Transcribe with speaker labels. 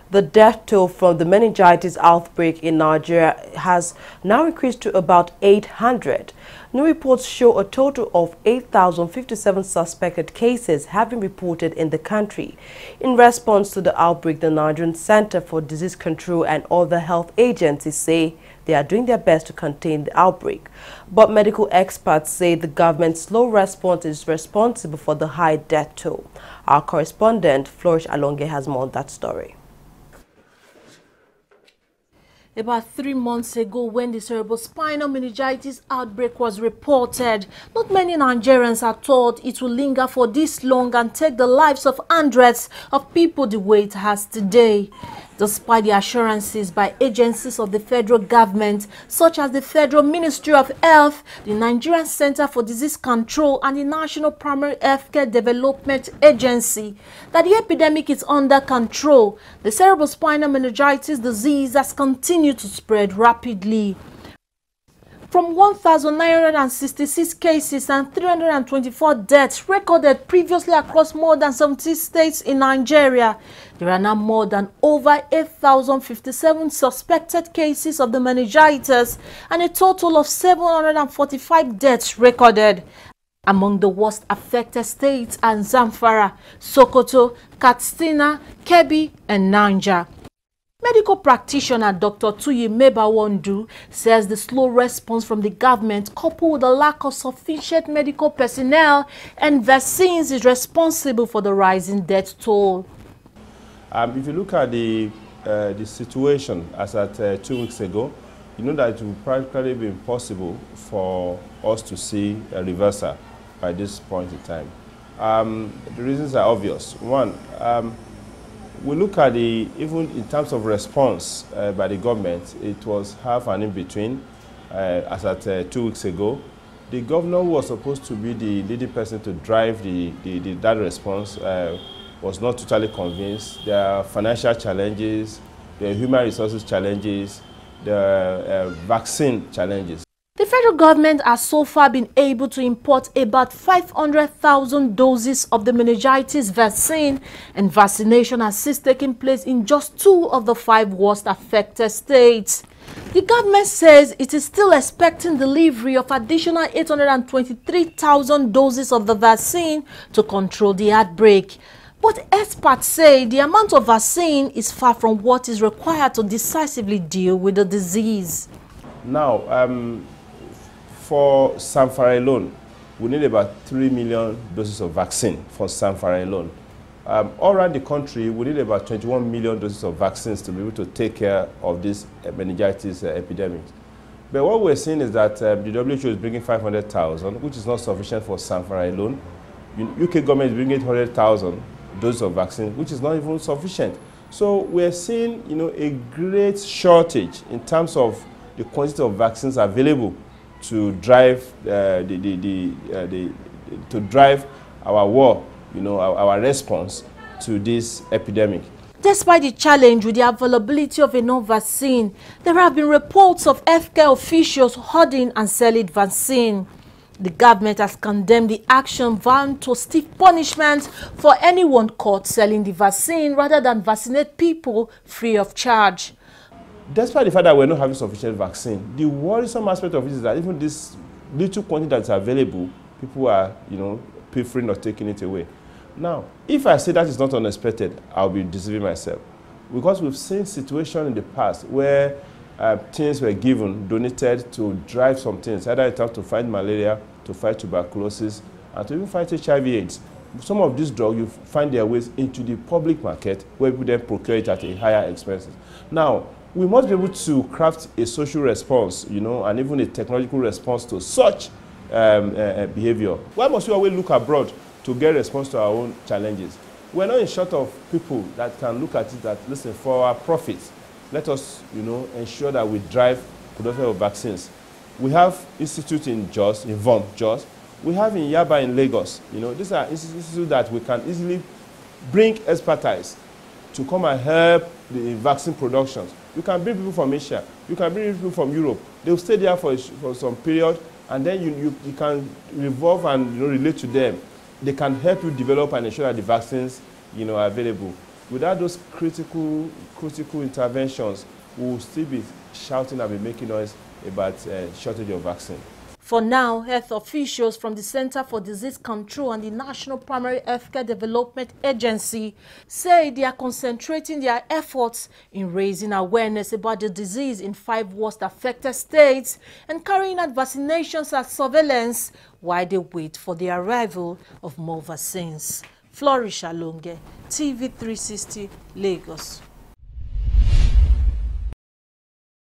Speaker 1: The death toll from the meningitis outbreak in Nigeria has now increased to about 800. New reports show a total of 8,057 suspected cases have been reported in the country. In response to the outbreak, the Nigerian Center for Disease Control and other health agencies say they are doing their best to contain the outbreak. But medical experts say the government's slow response is responsible for the high death toll. Our correspondent, Flourish Alonge, has more on that story.
Speaker 2: About 3 months ago, when the cerebrospinal meningitis outbreak was reported, not many Nigerians had thought it would linger for this long and take the lives of hundreds of people the way it has today. Despite the assurances by agencies of the federal government, such as the Federal Ministry of Health, the Nigerian Center for Disease Control, and the National Primary Healthcare Development Agency, that the epidemic is under control, the cerebrospinal meningitis disease has continued to spread rapidly. From 1,966 cases and 324 deaths recorded previously across more than 70 states in Nigeria, there are now more than over 8,057 suspected cases of the meningitis and a total of 745 deaths recorded. Among the worst affected states are Zamfara, Sokoto, Katsina, Kebbi, and Niger. Medical practitioner Dr. Tuyi Mebawondu says the slow response from the government, coupled with the lack of sufficient medical personnel and vaccines, is responsible for the rising death toll.
Speaker 3: If you look at the situation as at 2 weeks ago, you know that it would practically be impossible for us to see a reversal by this point in time. The reasons are obvious. One, we look at even in terms of response by the government, it was half and in between. As at 2 weeks ago, the governor who was supposed to be the leading person to drive that response was not totally convinced. There are financial challenges, there are human resources challenges, there are vaccine challenges.
Speaker 2: The federal government has so far been able to import about 500,000 doses of the meningitis vaccine, and vaccination has since taken place in just 2 of the 5 worst affected states. The government says it is still expecting delivery of additional 823,000 doses of the vaccine to control the outbreak. But experts say the amount of vaccine is far from what is required to decisively deal with the disease.
Speaker 3: Now, for Zamfara alone, we need about 3 million doses of vaccine for Zamfara alone. All around the country, we need about 21 million doses of vaccines to be able to take care of this meningitis epidemic. But what we're seeing is that the WHO is bringing 500,000, which is not sufficient for Zamfara alone. UK government is bringing 800,000 doses of vaccine, which is not even sufficient. So we're seeing, a great shortage in terms of the quantity of vaccines available to drive our war, our response to this epidemic.
Speaker 2: Despite the challenge with the availability of enough vaccine, there have been reports of healthcare officials hoarding and selling vaccine. The government has condemned the action, vowing to stiff punishments for anyone caught selling the vaccine rather than vaccinate people free of charge.
Speaker 3: Despite the fact that we're not having sufficient vaccine, the worrisome aspect of it is that even this little quantity that's available, people are, preferring not taking it away. Now, if I say that is not unexpected, I'll be deceiving myself. Because we've seen situations in the past where things were given, donated to drive some things, either it to fight malaria, to fight tuberculosis, and to even fight HIV/AIDS. Some of these drugs, you find their ways into the public market where people then procure it at a higher expense. Now, we must be able to craft a social response, and even a technological response to such behavior. Why must we always look abroad to get response to our own challenges? We're not in short of people that can look at it that, listen, for our profits, let us, ensure that we drive production of vaccines. We have institutes in Jos, in VOM, Jos. We have in Yaba in Lagos. These are institutes that we can easily bring expertise to come and help the vaccine productions. You can bring people from Asia. You can bring people from Europe. They will stay there for some period, and then you can revolve and relate to them. They can help you develop and ensure that the vaccines are available. Without those critical interventions, we will still be shouting and be making noise about shortage of vaccine.
Speaker 2: For now, health officials from the Center for Disease Control and the National Primary Healthcare Development Agency say they are concentrating their efforts in raising awareness about the disease in 5 worst affected states and carrying out vaccinations as surveillance while they wait for the arrival of more vaccines. Flourish Alonge, TV 360, Lagos.